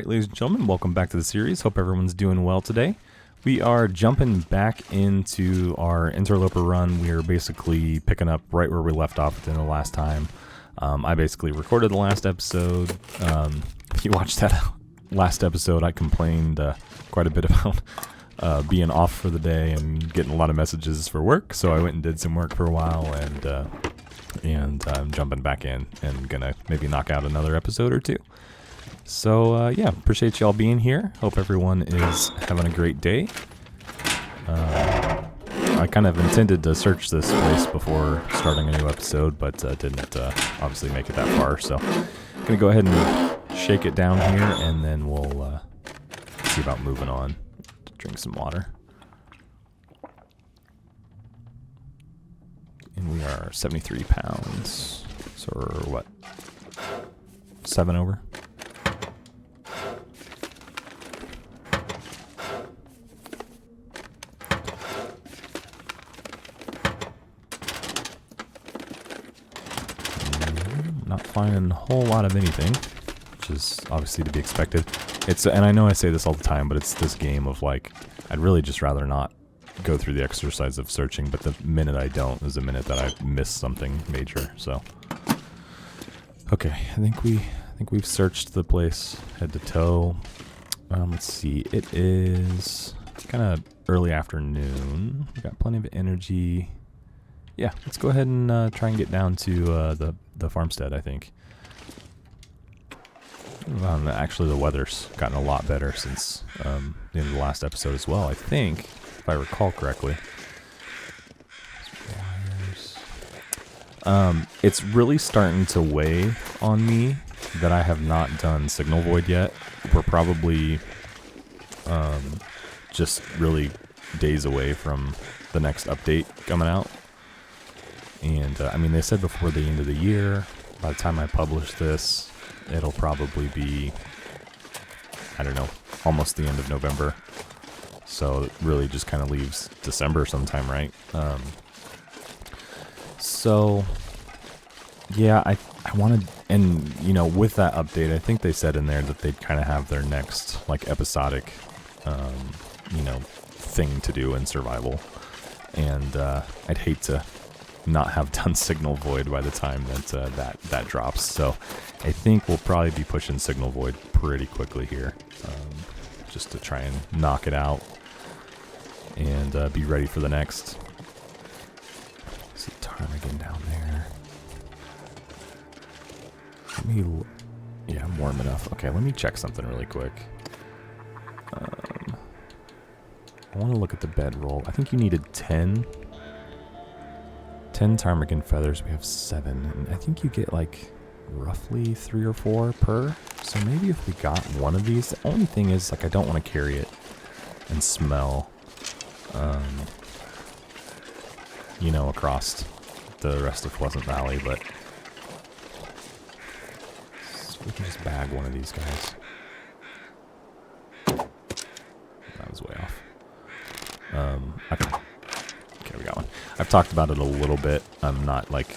Alright, ladies and gentlemen, welcome back to the series. Hope everyone's doing well today. We are jumping back into our Interloper run. We are basically picking up right where we left off at the end of the last time. I basically recorded the last episode. If you watched that last episode, I complained quite a bit about being off for the day and getting a lot of messages for work. So I went and did some work for a while, and I'm jumping back in and gonna maybe knock out another episode or two. So, yeah, appreciate y'all being here. Hope everyone is having a great day. I kind of intended to search this place before starting a new episode, but didn't obviously make it that far. So, I'm going to go ahead and shake it down here, and then we'll see about moving on. Drink some water. And we are 73 pounds. So, we're what? 7 over? Not finding a whole lot of anything, which is obviously to be expected. And I know I say this all the time, but it's this game of like, I'd really just rather not go through the exercise of searching, but the minute I don't is the minute that I miss something major. So, okay, I think we've searched the place head to toe. Let's see, it is kind of early afternoon. We've got plenty of energy. Yeah, let's go ahead and try and get down to the farmstead, I think. Actually, the weather's gotten a lot better since the end of the last episode as well, I think, if I recall correctly. It's really starting to weigh on me that I have not done Signal Void yet. We're probably just really days away from the next update coming out. And, I mean, they said before the end of the year. By the time I publish this, it'll probably be, I don't know, almost the end of November. So it really just kind of leaves December sometime, right? So, yeah, I wanted, and, you know, with that update, I think they said in there that they'd kind of have their next, like, episodic, you know, thing to do in survival. And I'd hate to not have done Signal Void by the time that drops. So I think we'll probably be pushing Signal Void pretty quickly here, just to try and knock it out and be ready for the next. See ptarmigan down there. Yeah, I'm warm enough. Okay, let me check something really quick. I want to look at the bedroll. I think you needed 10 ptarmigan feathers. We have 7, and I think you get like roughly 3 or 4 per. So maybe if we got one of these, the only thing is like I don't want to carry it and smell, you know, across the rest of Pleasant Valley. But so we can just bag one of these guys. That was way off. Okay, we got one. I've talked about it a little bit. I'm not like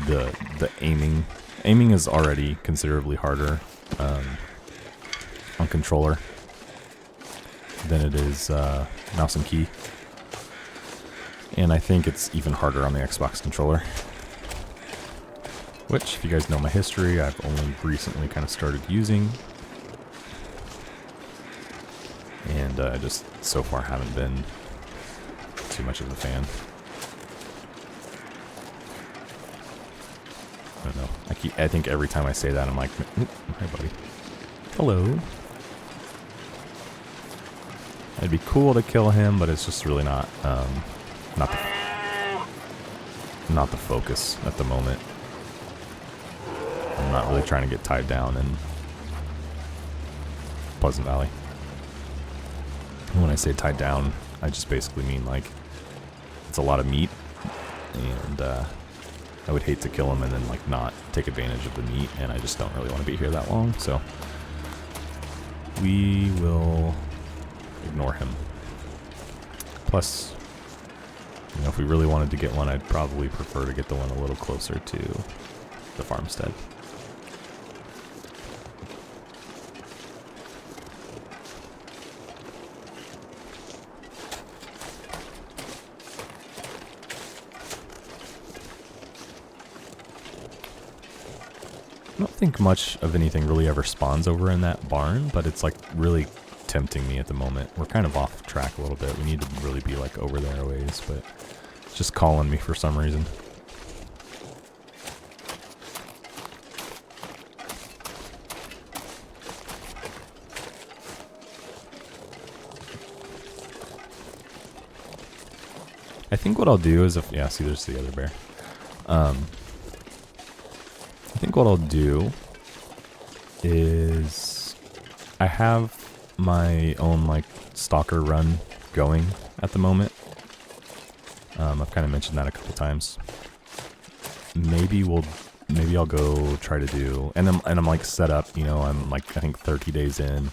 the aiming. Aiming is already considerably harder on controller than it is mouse and key, and I think it's even harder on the Xbox controller. Which, if you guys know my history, I've only recently kind of started using, and I just so far haven't been too much of a fan. I don't know. I think every time I say that, I'm like, hi, buddy. Hello. It'd be cool to kill him, but it's just really not the focus at the moment. I'm not really trying to get tied down in Pleasant Valley. And when I say tied down, I just basically mean like it's a lot of meat, and I would hate to kill him and then like not take advantage of the meat, and I just don't really want to be here that long, so we will ignore him. Plus, you know, if we really wanted to get one, I'd probably prefer to get the one a little closer to the farmstead. I don't think much of anything really ever spawns over in that barn, but it's like really tempting me at the moment. We're kind of off track a little bit. We need to really be like over there a ways, but it's just calling me for some reason. I think what I'll do is if, yeah, see there's the other bear. I think what I'll do is I have my own like stalker run going at the moment. I've kind of mentioned that a couple times. Maybe I'll go try to do, and I'm like set up, you know, I'm like, I think 30 days in.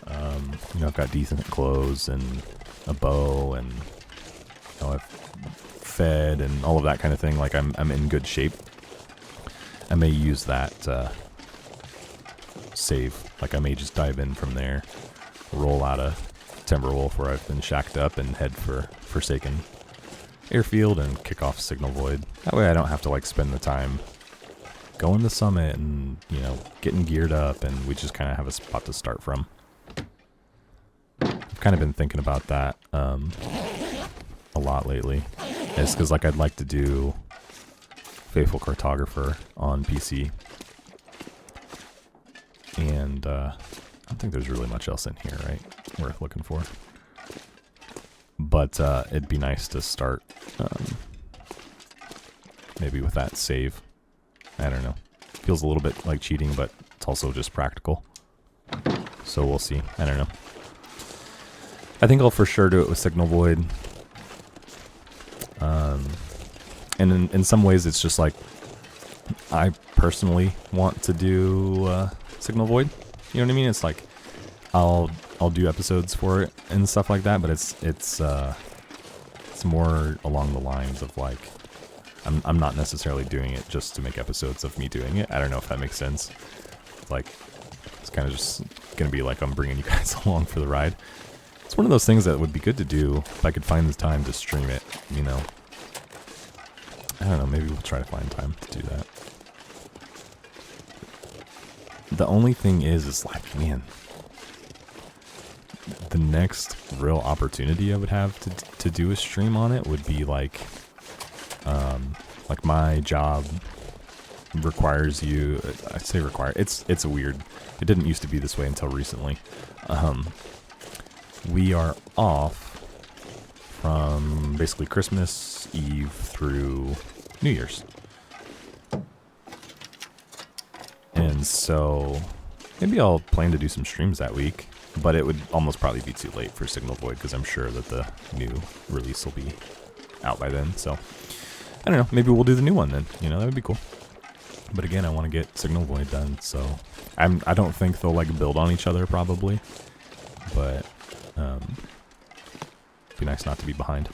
You know, I've got decent clothes and a bow, and you know, I've fed and all of that kind of thing. Like I'm in good shape. I may use that save. Like I may just dive in from there, roll out of Timberwolf where I've been shacked up, and head for Forsaken Airfield and kick off Signal Void. That way I don't have to like spend the time going to Summit and, you know, getting geared up, and we just kind of have a spot to start from. I've kind of been thinking about that a lot lately. It's because like I'd like to do Faithful Cartographer on PC. And I don't think there's really much else in here, right? Worth looking for. But it'd be nice to start maybe with that save. I don't know. Feels a little bit like cheating, but it's also just practical. So we'll see. I don't know. I think I'll for sure do it with Signal Void. And in some ways it's just like I personally want to do Signal Void. You know what I mean? It's like I'll do episodes for it and stuff like that, but it's more along the lines of like I'm not necessarily doing it just to make episodes of me doing it. I don't know if that makes sense. Like it's kind of just gonna be like I'm bringing you guys along for the ride. It's one of those things that would be good to do if I could find the time to stream it, you know. I don't know, maybe we'll try to find time to do that. The only thing is like, man, the next real opportunity I would have to do a stream on it would be like my job requires you, I say require, it's a weird, it didn't used to be this way until recently. We are off from basically Christmas Eve through New Year's. And so maybe I'll plan to do some streams that week, but it would almost probably be too late for Signal Void because I'm sure that the new release will be out by then. So I don't know, maybe we'll do the new one then, you know, that would be cool. But again, I want to get Signal Void done, so I don't think they'll like build on each other probably, but it'd be nice not to be behind.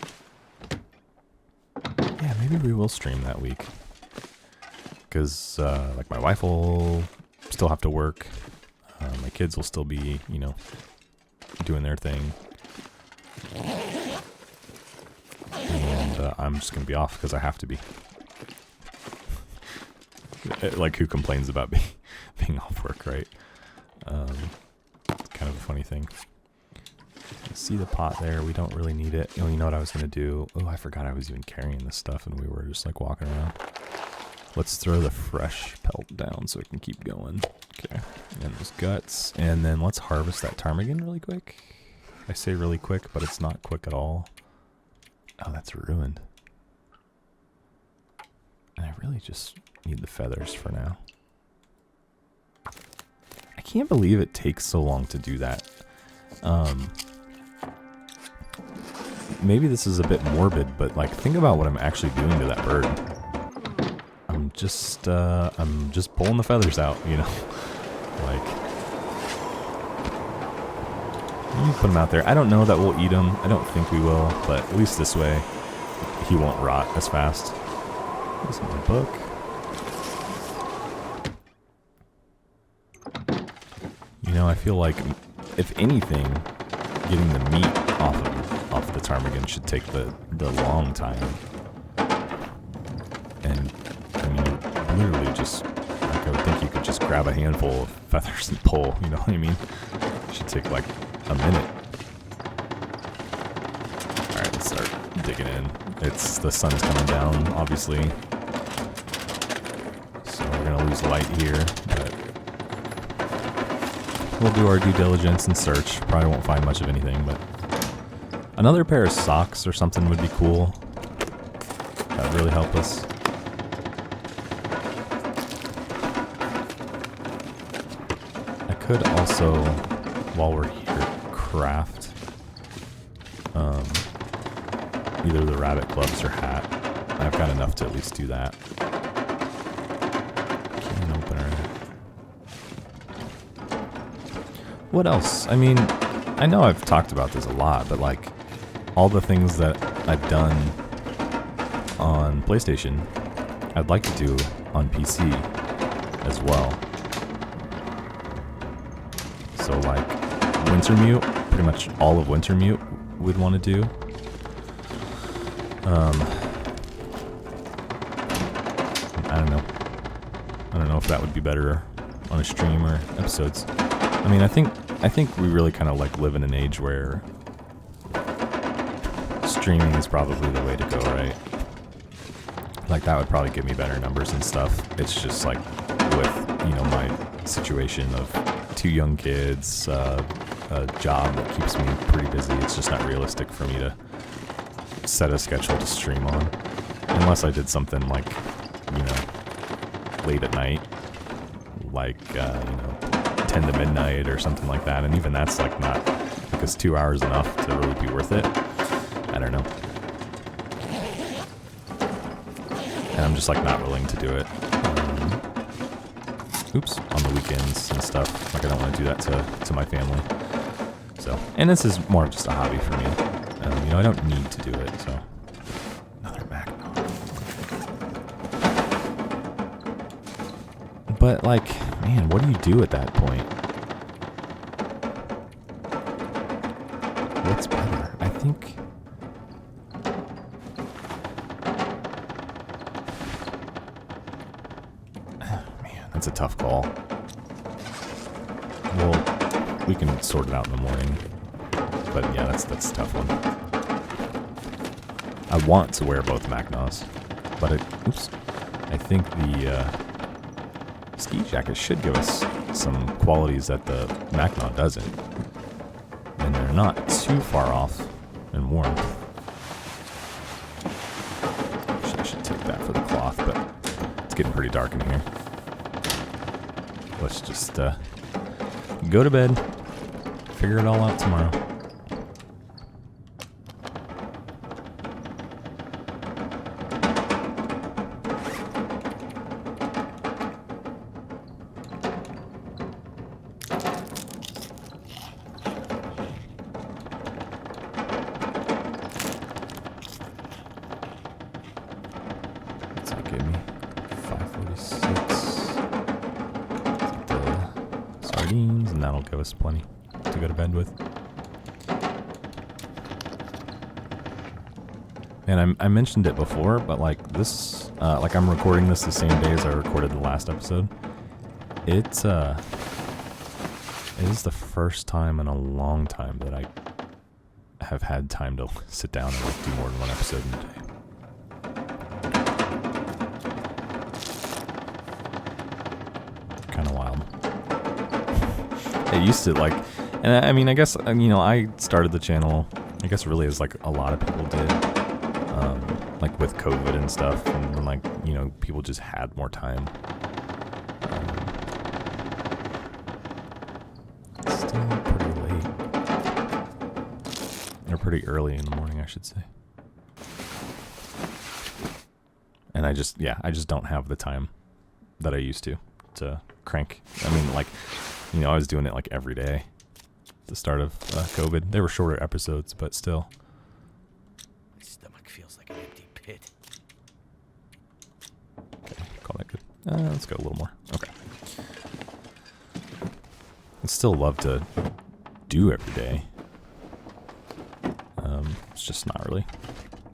Yeah, maybe we will stream that week. Because, like, my wife will still have to work. My kids will still be, you know, doing their thing. And I'm just going to be off because I have to be. Like, who complains about being off work, right? It's kind of a funny thing. See the pot there, we don't really need it. Oh, you know what I was going to do? Oh, I forgot I was even carrying this stuff and we were just like walking around. Let's throw the fresh pelt down so it can keep going. Okay, and those guts. And then let's harvest that ptarmigan really quick. I say really quick, but it's not quick at all. Oh, that's ruined. And I really just need the feathers for now. I can't believe it takes so long to do that. Maybe this is a bit morbid, but like think about what I'm actually doing to that bird. I'm just pulling the feathers out, you know. Like, let me put them out there. I don't know that we'll eat them. I don't think we will, but at least this way he won't rot as fast. This is my book. You know, I feel like if anything, getting the meat off the ptarmigan should take the long time. And I mean, literally just like I would think you could grab a handful of feathers and pull, you know what I mean? Should take like a minute. Alright, let's start digging in. The sun's coming down, obviously. So we're gonna lose light here, but we'll do our due diligence and search. Probably won't find much of anything, but another pair of socks or something would be cool. That would really help us. I could also, while we're here, craft either the rabbit gloves or hat. I've got enough to at least do that. Can opener. What else? I mean, I know I've talked about this a lot, but like all the things that I've done on PlayStation, I'd like to do on PC as well. So like Wintermute, pretty much all of Wintermute we'd want to do. I don't know if that would be better on a stream or episodes. I mean, I think we really kind of like live in an age where streaming is probably the way to go, right? Like that would probably give me better numbers and stuff. It's just like with, you know, my situation of 2 young kids, a job that keeps me pretty busy. It's just not realistic for me to set a schedule to stream on, unless I did something like, you know, late at night, like you know, 10 to midnight or something like that. And even that's like not, because 2 hours enough to really be worth it. I don't know. And I'm just like not willing to do it. Oops, on the weekends and stuff. Like I don't want to do that to my family. So, and this is more just a hobby for me. You know, I don't need to do it, so. Another Magnon. But like, man, what do you do at that point? What's better? I think... That's a tough call. Well, we can sort it out in the morning. But yeah, that's a tough one. I want to wear both Magnons, but I think the ski jacket should give us some qualities that the Magnon doesn't. And they're not too far off in warmth. I should take that for the cloth, but it's getting pretty dark in here. Let's just go to bed, figure it all out tomorrow. What's that give me? 546. And that'll give us plenty to go to bed with. And I mentioned it before, but like this, like I'm recording this the same day as I recorded the last episode. It is the first time in a long time that I have had time to sit down and like do more than one episode in a day. Kind of wild. It used to, like, and I mean, I guess, you know, I started the channel, I guess really as like a lot of people did, like with COVID and stuff, and like, you know, people just had more time. It's still pretty late. Or pretty early in the morning, I should say. And I just don't have the time that I used to crank. I mean, like, you know, I was doing it like every day at the start of COVID. They were shorter episodes, but still. My stomach feels like an empty pit. Okay, call that good. Let's go a little more. Okay. I'd still love to do every day. It's just not really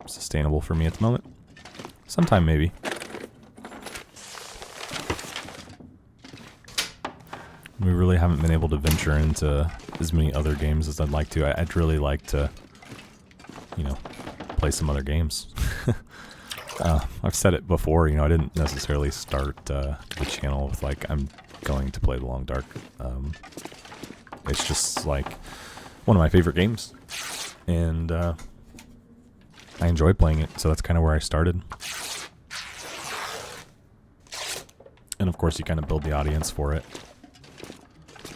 sustainable for me at the moment. Sometime maybe. We really haven't been able to venture into as many other games as I'd like to. I'd really like to, you know, play some other games. I've said it before, you know, I didn't necessarily start the channel with like, I'm going to play The Long Dark. It's just like one of my favorite games, and I enjoy playing it, so that's kind of where I started. And of course you kind of build the audience for it.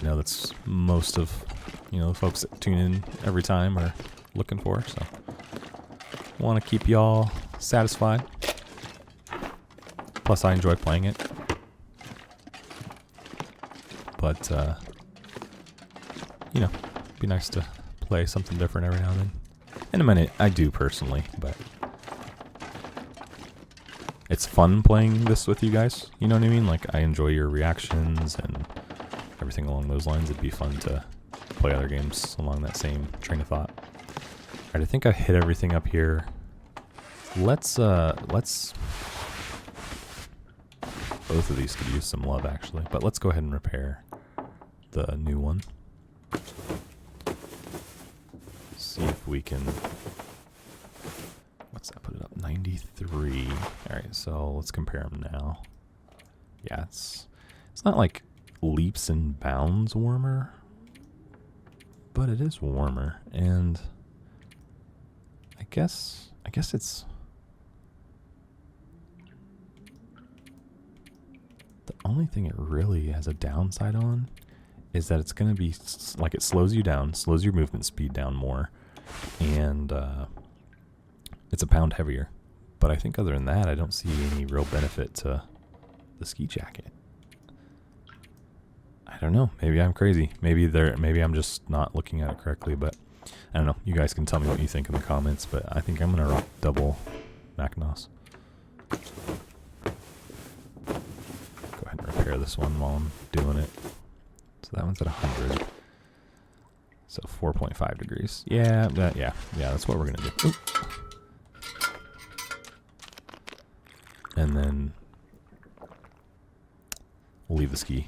You know, that's most of, you know, the folks that tune in every time are looking for, so I want to keep y'all satisfied. Plus I enjoy playing it. But, you know, it'd be nice to play something different every now and then. In a minute, I do personally, but it's fun playing this with you guys, you know what I mean? Like, I enjoy your reactions and everything along those lines. It'd be fun to play other games along that same train of thought. Alright, I think I hit everything up here. Let's both of these could use some love, actually, but let's go ahead and repair the new one. See if we can, what's that, put it up, 93. Alright, so let's compare them now. Yeah, it's not like leaps and bounds warmer, but it is warmer, and I guess it's the only thing it really has a downside on is that it's going to be like, it slows you down, slows your movement speed down more, and it's a pound heavier. But I think other than that, I don't see any real benefit to the ski jacket. I don't know. Maybe I'm crazy. Maybe I'm just not looking at it correctly, but I don't know. You guys can tell me what you think in the comments, but I think I'm going to rock double Mackinaws. Go ahead and repair this one while I'm doing it. So that one's at 100. So 4.5 degrees. Yeah, that's what we're going to do. Oop. And then we'll leave the ski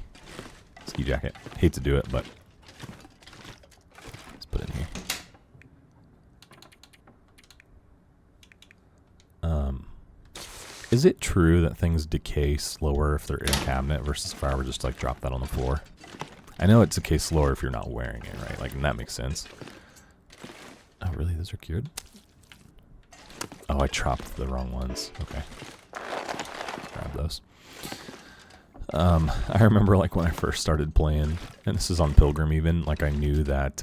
jacket. Hate to do it, but let's put it in here. Is it true that things decay slower if they're in a cabinet versus if I were just like drop that on the floor? I know it decays slower if you're not wearing it, right? Like, and that makes sense. Oh, really? Those are cured? Oh, I chopped the wrong ones. Okay. Grab those. I remember like when I first started playing, and this is on Pilgrim even, like I knew that,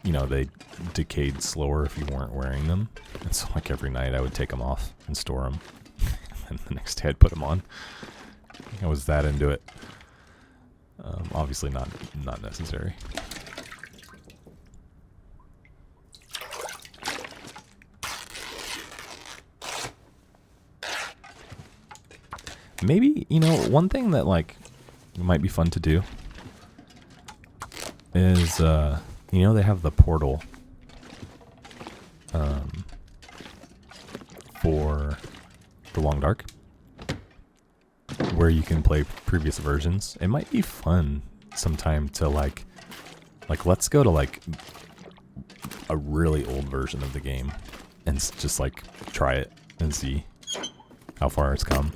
you know, they decayed slower if you weren't wearing them. And so like every night I would take them off and store them. And the next day I'd put them on. I was that into it. Obviously not necessary. Maybe, you know, one thing that like might be fun to do is, you know, they have the portal for The Long Dark, where you can play previous versions. It might be fun sometime to like let's go to like a really old version of the game and just like try it and see how far it's come.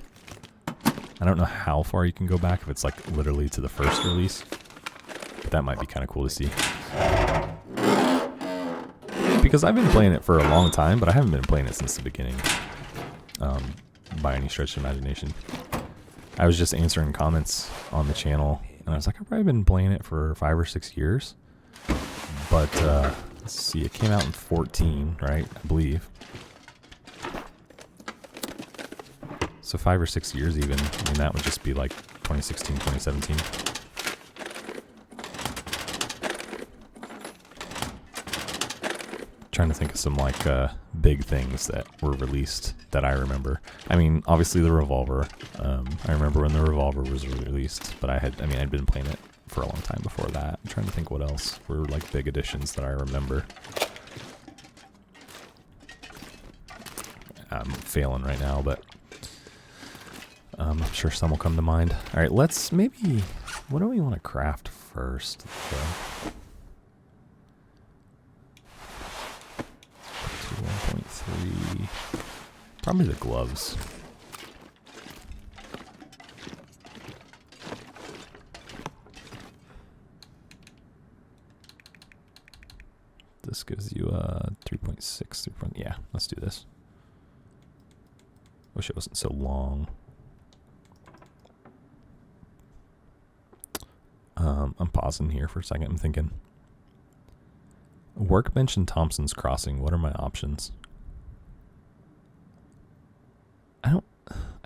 I don't know how far you can go back if it's like literally to the first release, but that might be kind of cool to see. Because I've been playing it for a long time, but I haven't been playing it since the beginning, by any stretch of imagination. I was just answering comments on the channel, and I was like, I've probably been playing it for 5 or 6 years. But, let's see, it came out in 14, right? I believe. So 5 or 6 years even. I mean, that would just be like 2016, 2017. Trying to think of some like big things that were released that I remember. I mean, obviously the Revolver. I remember when the Revolver was released, but I'd been playing it for a long time before that. I'm trying to think what else were like big additions that I remember. I'm failing right now, but I'm sure some will come to mind. All right, let's maybe... What do we want to craft first? So, 1.3... Probably the gloves. This gives you 3.6. Yeah, let's do this. Wish it wasn't so long. I'm pausing here for a second. I'm thinking. Workbench and Thompson's Crossing. What are my options? I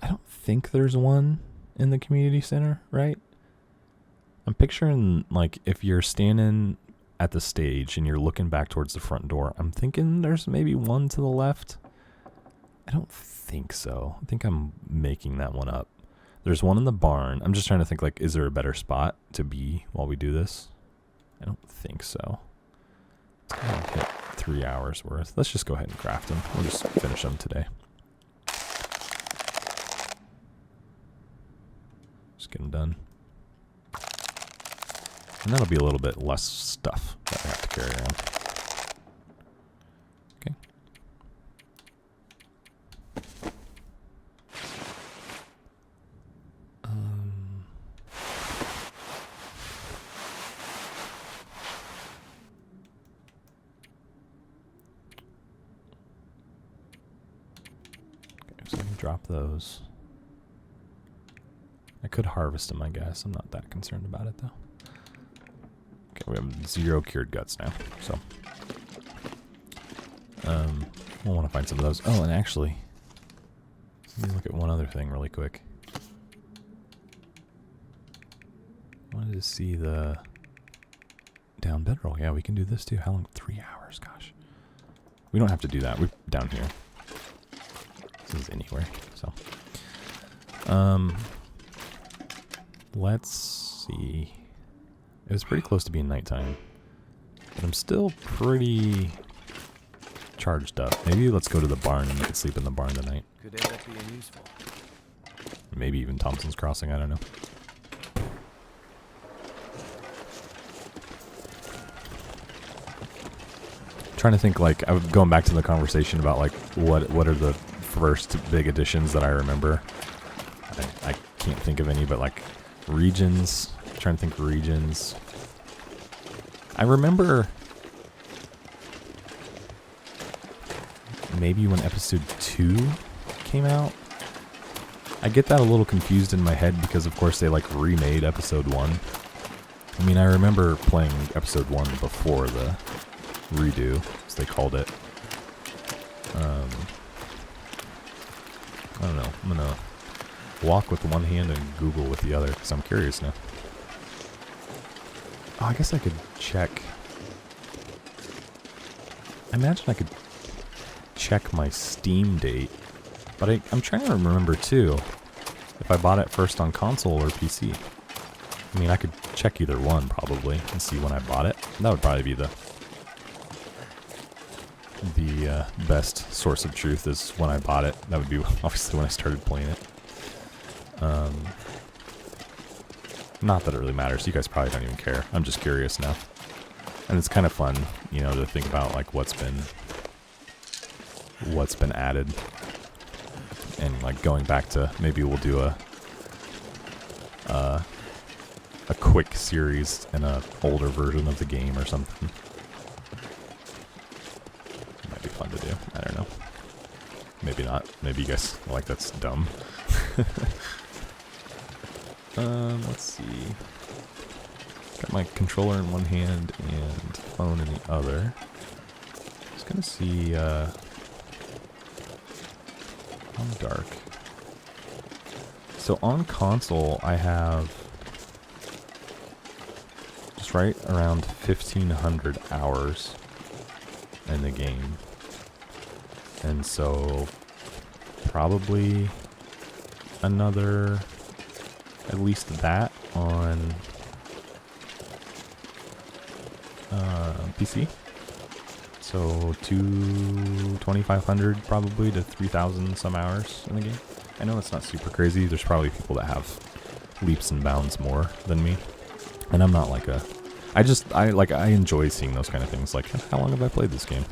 don't think there's one in the community center, right? I'm picturing like if you're standing at the stage and you're looking back towards the front door, I'm thinking there's maybe one to the left. I don't think so. I think I'm making that one up. There's one in the barn. I'm just trying to think, like, is there a better spot to be while we do this? I don't think so. It's gonna hit 3 hours worth. Let's just go ahead and craft them. We'll just finish them today. Just get them done. And that'll be a little bit less stuff that I have to carry around. Okay. So I can drop those. I could harvest them, I guess. I'm not that concerned about it, though. Okay, we have 0 cured guts now, so. We'll want to find some of those. Oh, and actually, let me look at one other thing really quick. I wanted to see the down bedroll. Yeah, we can do this too. How long? 3 hours, gosh. We don't have to do that. We're down here. This is anywhere, so. Let's see. It was pretty close to being nighttime, but I'm still pretty charged up. Maybe let's go to the barn and we could sleep in the barn tonight. Could end up being useful. Maybe even Thompson's Crossing, I don't know. Trying to think, like, I'm going back to the conversation about, like, what are the first big additions that I remember. I can't think of any, but, like, regions. Trying to think regions. I remember maybe when episode 2 came out. I get that a little confused in my head because of course they like remade episode 1. I mean, I remember playing episode 1 before the redo, as they called it. I don't know. I'm gonna walk with one hand and Google with the other because I'm curious now. Oh, I guess I could check. I imagine I could check my Steam date, but I'm trying to remember too if I bought it first on console or PC. I mean, I could check either one probably and see when I bought it. That would probably be the best source of truth is when I bought it. That would be obviously when I started playing it. Not that it really matters. You guys probably don't even care. I'm just curious now. And it's kind of fun, you know, to think about like what's been added. And like going back to maybe we'll do a quick series in a older version of the game or something. Might be fun to do. I don't know. Maybe not. Maybe you guys are like, that's dumb. Let's see. Got my controller in one hand and phone in the other. Just gonna see, how dark. So on console, I have just right around 1,500 hours in the game. And so probably another, at least that on PC. So 2,500 probably to 3,000 some hours in the game. I know it's not super crazy. There's probably people that have leaps and bounds more than me. And I'm not like a... I enjoy seeing those kind of things. Like, how long have I played this game?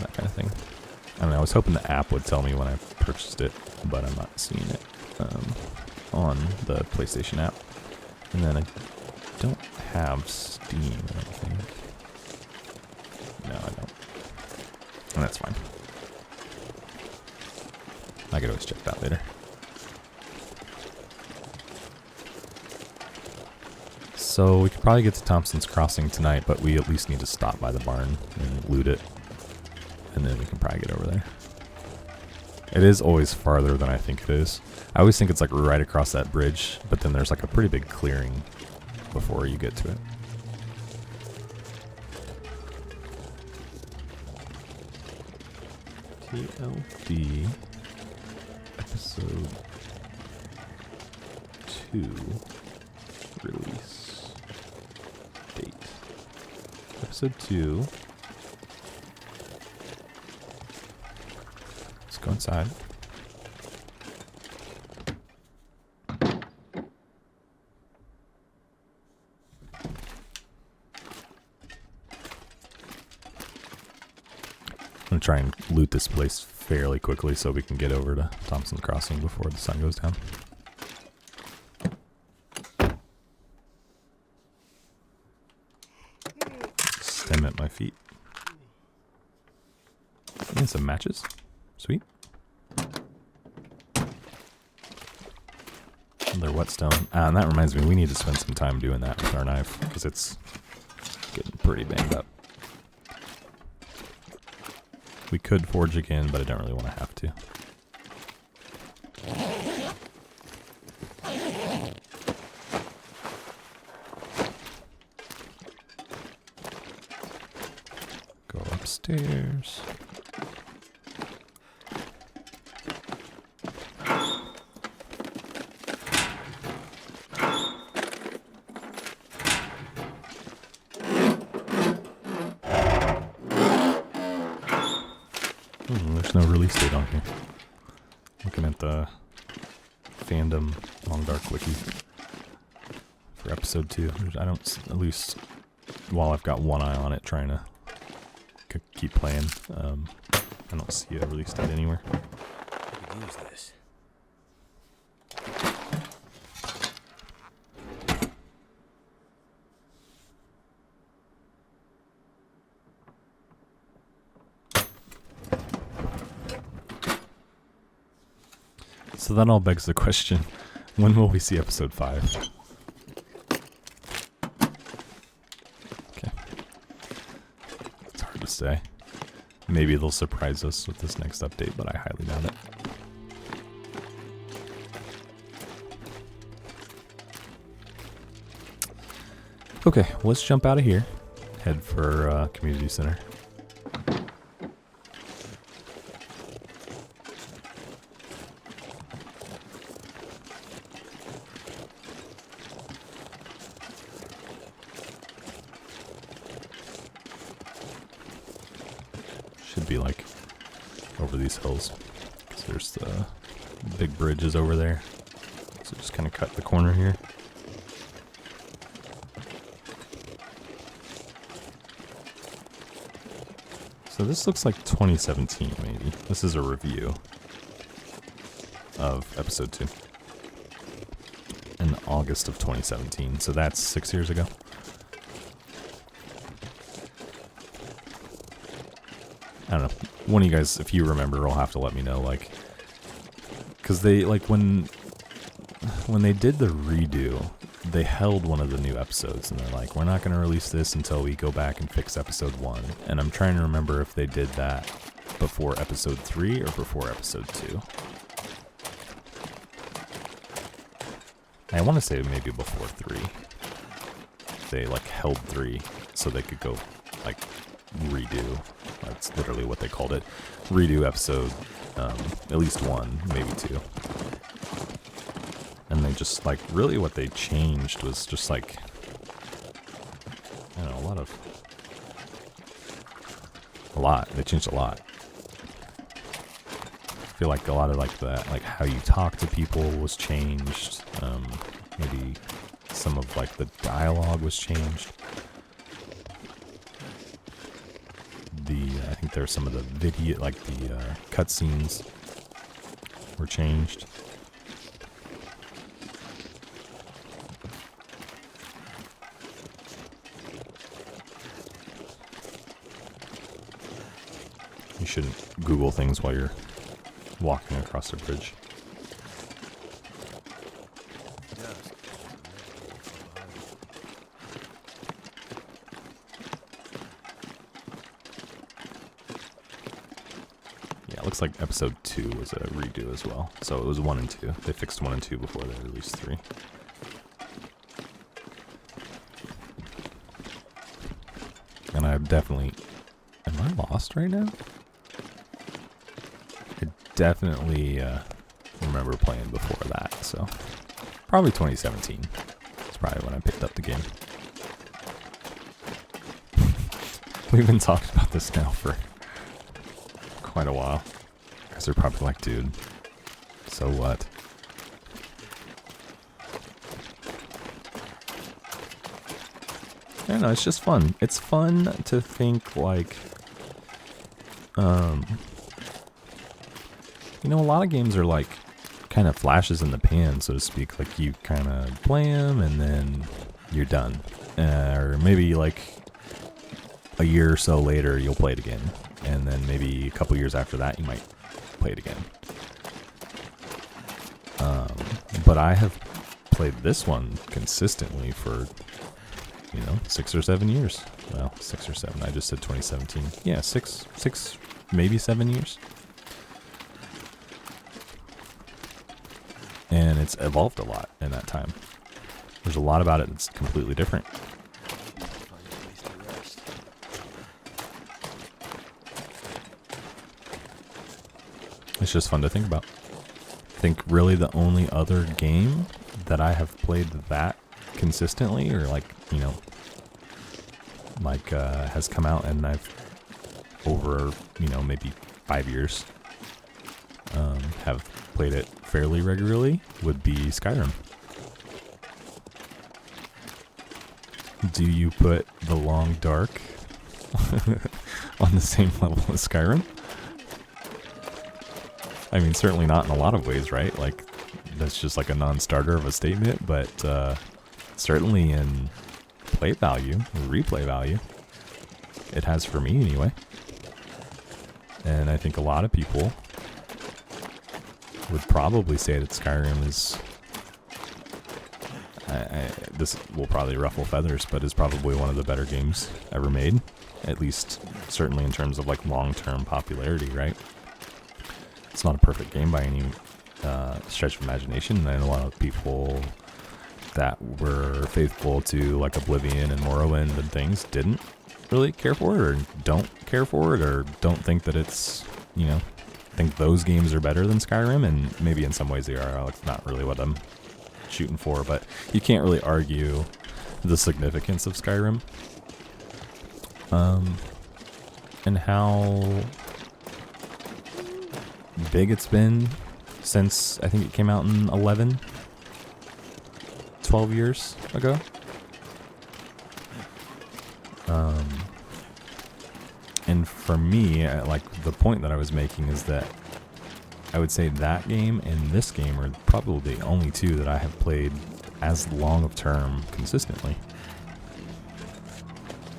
That kind of thing. I don't know. I was hoping the app would tell me when I purchased it, but I'm not seeing it on the PlayStation app. And then I don't have Steam, I don't think. No, I don't. And that's fine. I could always check that later. So we could probably get to Thompson's Crossing tonight, but we at least need to stop by the barn and loot it. And then we can probably get over there. It is always farther than I think it is. I always think it's like right across that bridge, but then there's like a pretty big clearing before you get to it. TLD episode 2 release date. Episode 2. Let's go inside. I'm gonna try and loot this place fairly quickly so we can get over to Thompson's Crossing before the sun goes down. Stem at my feet. And some matches. Sweet. Another whetstone. And that reminds me, we need to spend some time doing that with our knife because it's getting pretty banged up. We could forge again, but I don't really want to have to. Go upstairs. There's no release date on here. Looking at the fandom Long Dark wiki for episode 2. I don't, at least while I've got one eye on it trying to keep playing, I don't see a release date anywhere. I could use this. So that all begs the question, when will we see episode 5? Okay. It's hard to say. Maybe they'll surprise us with this next update, but I highly doubt it. Okay, let's jump out of here. Head for community center. Should be like over these hills. 'Cause there's the big bridges over there. So just kind of cut the corner here. So this looks like 2017 maybe. This is a review of episode 2 in August of 2017. So that's 6 years ago. I don't know. One of you guys, if you remember, will have to let me know, like, because they, like, when they did the redo, they held one of the new episodes, and they're like, we're not going to release this until we go back and fix episode 1. And I'm trying to remember if they did that before episode 3 or before episode 2. I want to say maybe before 3. They, like, held 3 so they could go, like, redo. That's literally what they called it. Redo episode, at least 1, maybe 2. And they just, like, really what they changed was just, like, I don't know, a lot. They changed a lot. feel like a lot of like that, like how you talk to people was changed. Maybe some of like the dialogue was changed. I think there's some of the video, like the cutscenes were changed. You shouldn't Google things while you're walking across a bridge. Yeah, it looks like episode 2 was a redo as well. So it was 1 and 2. They fixed 1 and 2 before they released 3. And I definitely... Am I lost right now? I definitely remember playing before that, so... Probably 2017. That's probably when I picked up the game. We've been talking about this now for quite a while. Guys are probably like, dude, so what? I don't know, it's just fun. It's fun to think like, you know, a lot of games are like kind of flashes in the pan, so to speak. Like you kind of play them and then you're done. Or maybe like a year or so later you'll play it again. And then maybe a couple years after that you might play it again. But I have played this one consistently for, you know, 6 or 7 years. Well, 6 or 7. I just said 2017. Yeah, 6, maybe 7 years. And it's evolved a lot in that time. There's a lot about it that's completely different. It's just fun to think about. I think really the only other game that I have played that consistently, or like, you know, like has come out and I've over, you know, maybe 5 years have played it fairly regularly, would be Skyrim. Do you put The Long Dark on the same level as Skyrim? I mean, certainly not in a lot of ways, right? Like, that's just like a non-starter of a statement, but certainly in play value, or replay value, it has for me anyway. And I think a lot of people would probably say that Skyrim is, this will probably ruffle feathers, but is probably one of the better games ever made. At least, certainly in terms of like long-term popularity, right? It's not a perfect game by any stretch of imagination, and a lot of people that were faithful to like Oblivion and Morrowind and things didn't really care for it, or don't care for it, or don't think that it's, you know, think those games are better than Skyrim, and maybe in some ways they are. Like, not really what I'm shooting for, but you can't really argue the significance of Skyrim. And how big it's been since, I think it came out in 12 years ago. And for me, like, the point that I was making is that I would say that game and this game are probably the only two that I have played as long of term consistently,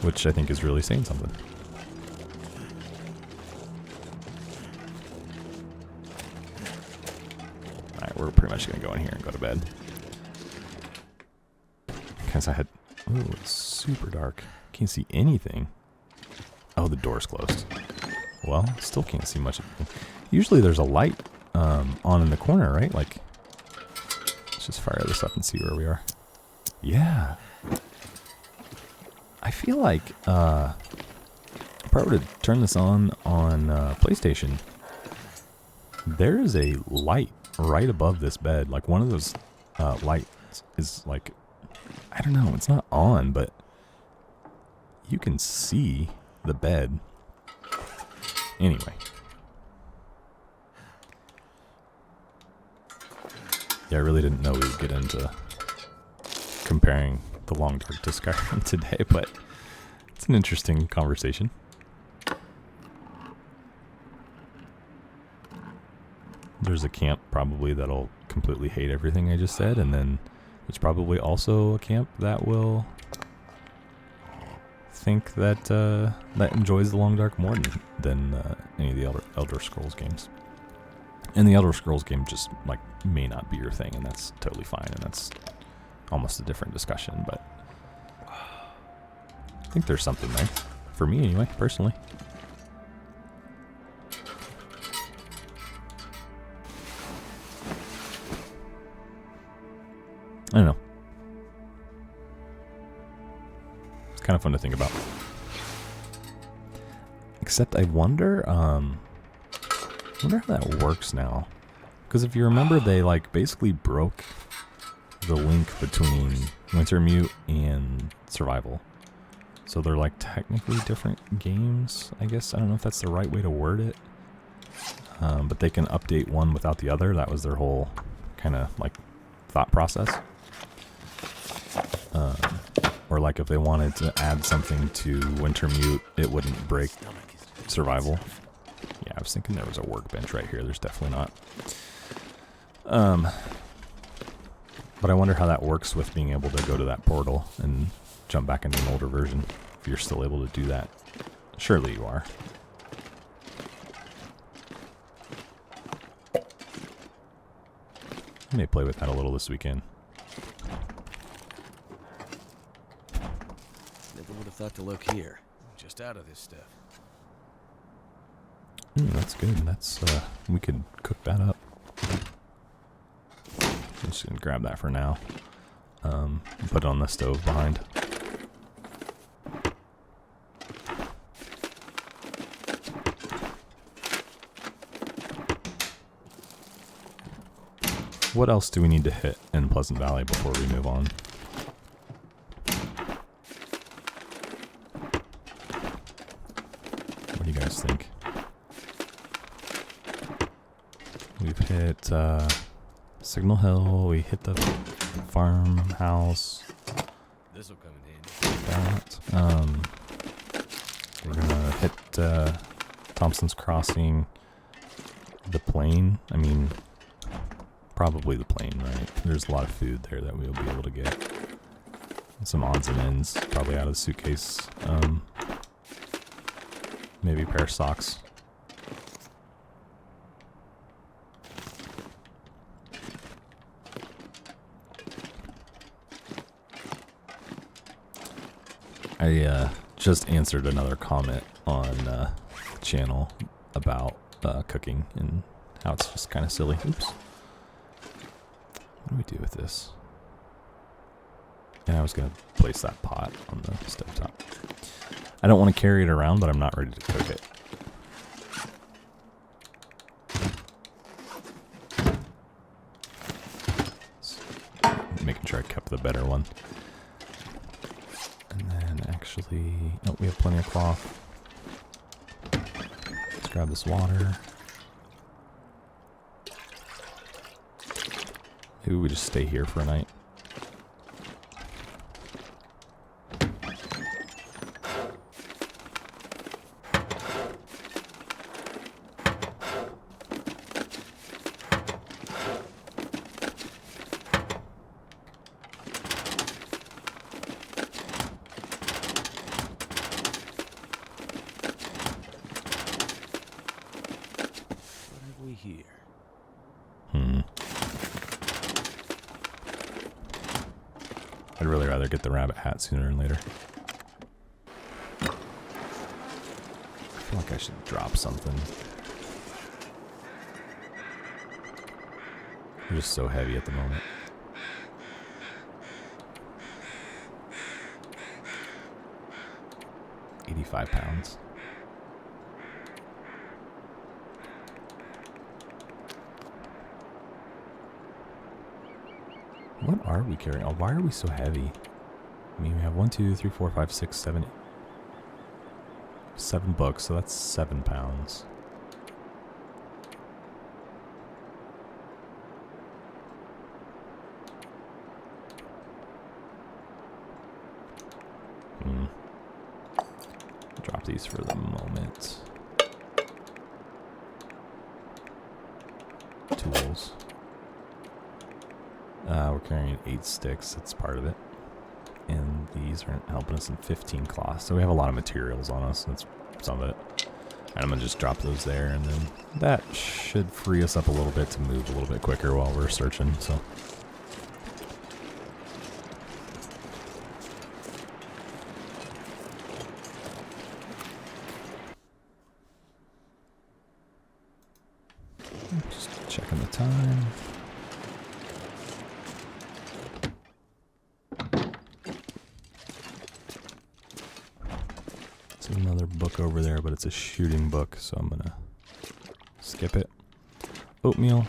which I think is really saying something. Alright, we're pretty much going to go in here and go to bed. Because I had... Ooh, it's super dark. Can't see anything. Oh, the door's closed. Well, still can't see much of it. Usually there's a light on in the corner, right? Like, let's just fire this up and see where we are. Yeah. I feel like if I were to turn this on PlayStation, there is a light right above this bed. Like, one of those lights is like, I don't know, it's not on, but you can see the bed. Anyway. Yeah, I really didn't know we would get into comparing the Long Dark to Skyrim today, but it's an interesting conversation. There's a camp probably that'll completely hate everything I just said, and then there's probably also a camp that will think that that enjoys the Long Dark more than any of the Elder Scrolls games. And the Elder Scrolls game just like may not be your thing, and that's totally fine, and that's almost a different discussion, but I think there's something there. For me anyway, personally. I don't know. It's kind of fun to think about. Except I wonder how that works now. Because if you remember, they like basically broke the link between Wintermute and Survival. So they're like technically different games, I guess. I don't know if that's the right way to word it. But they can update one without the other. That was their whole kind of like thought process. Or like if they wanted to add something to Wintermute, it wouldn't break Survival. Yeah, I was thinking there was a workbench right here. There's definitely not. But I wonder how that works with being able to go to that portal and jump back into an older version, if you're still able to do that. Surely you are. I may play with that a little this weekend. Never would have thought to look here. Just out of this stuff. That's good. That's we could cook that up. I'm just gonna grab that for now. Put it on the stove behind. What else do we need to hit in Pleasant Valley before we move on? What do you guys think? We've hit Signal Hill, we hit the farmhouse. This'll come in handy. That. We're gonna hit Thompson's Crossing, the plane. I mean, probably the plane, right? There's a lot of food there that we'll be able to get. And some odds and ends, probably out of the suitcase. Maybe a pair of socks. I just answered another comment on the channel about cooking and how it's just kind of silly. Oops. What do we do with this? And I was going to place that pot on the stovetop. I don't want to carry it around, but I'm not ready to cook it. Making sure I kept the better one. And then actually, oh, we have plenty of cloth. Let's grab this water. Maybe we just stay here for a night. Here. I'd really rather get the rabbit hat sooner than later. I feel like I should drop something. I'm just so heavy at the moment. £85. What are we carrying? Oh, why are we so heavy? I mean, we have 1, 2, 3, 4, 5, 6, 7, 7 books, so that's 7 pounds. these for the moment. Tools. We're carrying 8 sticks. That's part of it. And these aren't helping us in 15 cloths. So we have a lot of materials on us. That's some of it. And I'm going to just drop those there. And then that should free us up a little bit to move a little bit quicker while we're searching. So. Just checking the time. Another book over there, but it's a shooting book, so I'm gonna skip it. Oatmeal.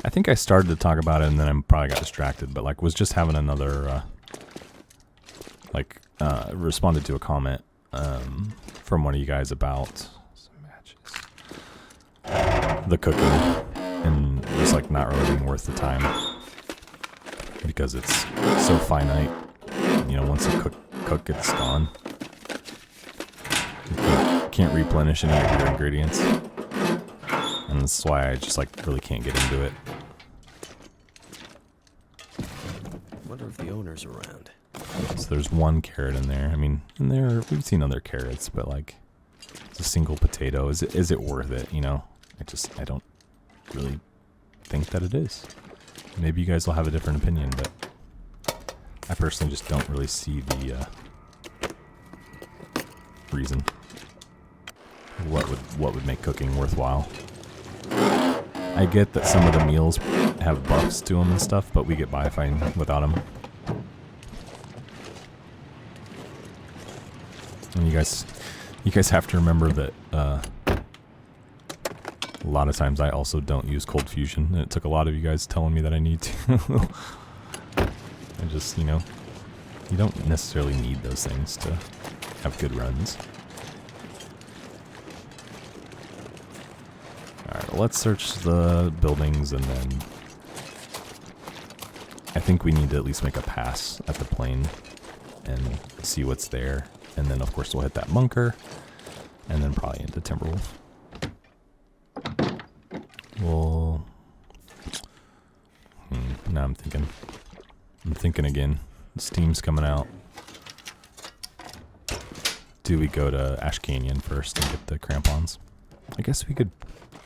I think I started to talk about it and then I probably got distracted, but like was just having another responded to a comment from one of you guys about some matches. The cooking, and it's like not really being worth the time because it's so finite. You know, once the cook it's gone. Can't replenish any of your ingredients, and that's why I just like really can't get into it. Wonder if the owner's around. So there's 1 carrot in there. I mean, we've seen other carrots, but like it's a single potato. Is it worth it? You know, I don't really think that it is. Maybe you guys will have a different opinion, but I personally just don't really see the reason. What would make cooking worthwhile? I get that some of the meals have buffs to them and stuff, but we get by fine without them. And you guys have to remember that a lot of times I also don't use cold fusion, and it took a lot of you guys telling me that I need to. I just, you know, you don't necessarily need those things to have good runs. Alright, well, let's search the buildings, and then I think we need to at least make a pass at the plane and see what's there. And then, of course, we'll hit that bunker, and then probably into Timberwolf. Well, now I'm thinking again. Steam's coming out. Do we go to Ash Canyon first and get the crampons? I guess we could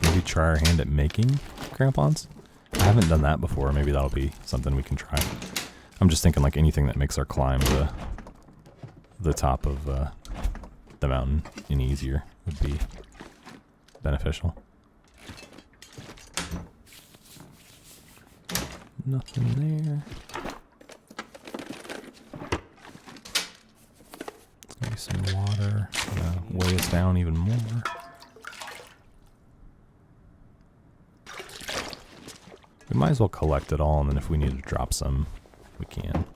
maybe try our hand at making crampons. I haven't done that before. Maybe that'll be something we can try. I'm just thinking like anything that makes our climb the top of the mountain any easier would be beneficial. Nothing there. Maybe some water. Weigh us down even more. We might as well collect it all, and then if we need to drop some, we can.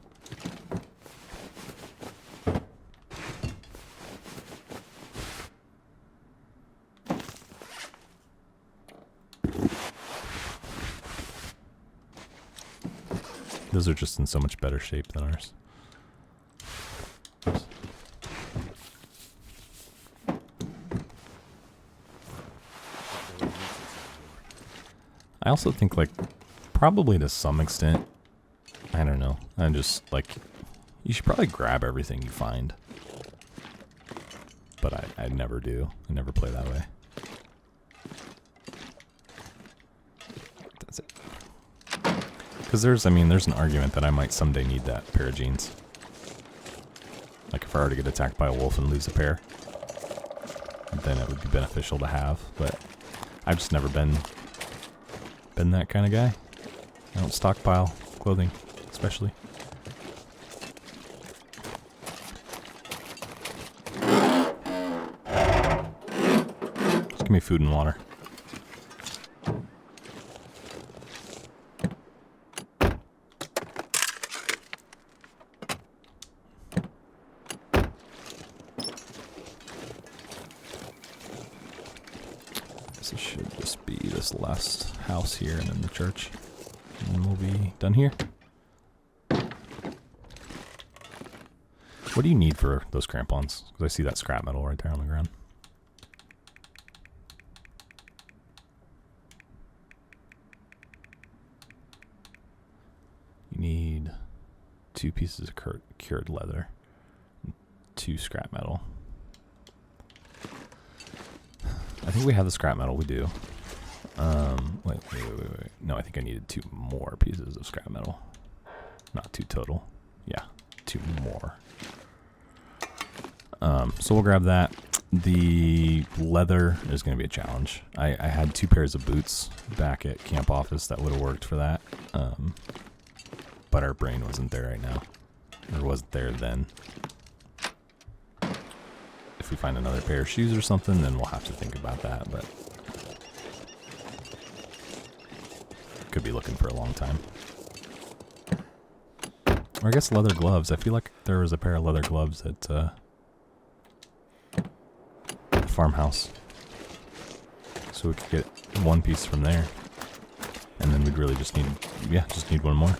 Those are just in so much better shape than ours. I also think, like, probably to some extent, I don't know, I'm just, like, you should probably grab everything you find. But I never do. I never play that way. That's it. Because there's an argument that I might someday need that pair of jeans. Like if I were to get attacked by a wolf and lose a pair, then it would be beneficial to have. But I've just never been that kind of guy. I don't stockpile clothing, especially. Just give me food and water. This should just be this last house here and then the church. And then we'll be done here. What do you need for those crampons? Because I see that scrap metal right there on the ground. You need 2 pieces of cured leather, 2 scrap metal. I think we have the scrap metal. We do. Wait. No, I think I needed 2 more pieces of scrap metal. Not 2 total. Yeah, 2 more. So we'll grab that. The leather is going to be a challenge. I had 2 pairs of boots back at camp office that would have worked for that. But our brain wasn't there right now. Or wasn't there then. If we find another pair of shoes or something, then we'll have to think about that, but could be looking for a long time. Or I guess leather gloves. I feel like there was a pair of leather gloves at the farmhouse. So we could get 1 piece from there. And then we'd really just need, just need 1 more.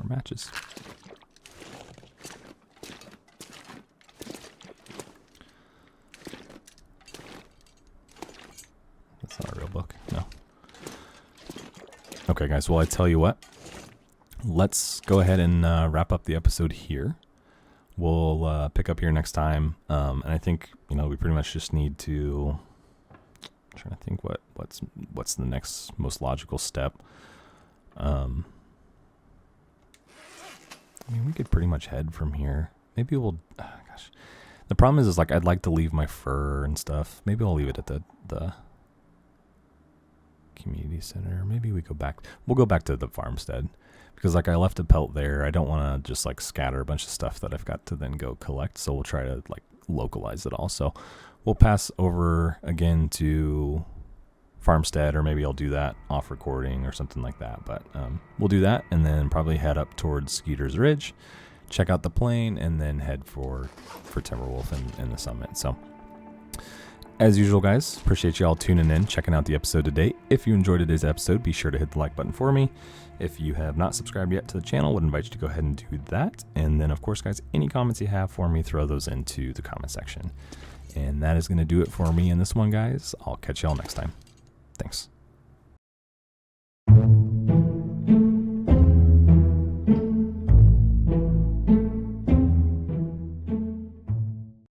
Matches. That's not a real book. No. Okay, guys. Well, I tell you what. Let's go ahead and wrap up the episode here. We'll pick up here next time. And I think, we pretty much just need to... I'm trying to think what's the next most logical step. I mean, we could pretty much head from here. Maybe we'll... gosh. The problem is like, I'd like to leave my fur and stuff. Maybe I'll leave it at the community center. Maybe we go back... We'll go back to the farmstead. Because, like, I left a pelt there. I don't want to just, like, scatter a bunch of stuff that I've got to then go collect. So we'll try to, like, localize it all. So we'll pass over again to... Farmstead, or maybe I'll do that off recording or something like that, but we'll do that and then probably head up towards Skeeter's Ridge, check out the plane, and then head for Timberwolf and the summit. So as usual, guys, appreciate you all tuning in, checking out the episode today. If you enjoyed today's episode, be sure to hit the like button for me. If you have not subscribed yet to the channel, would invite you to go ahead and do that. And then, of course, guys, any comments you have for me, throw those into the comment section. And that is going to do it for me in this one, guys. I'll catch y'all next time.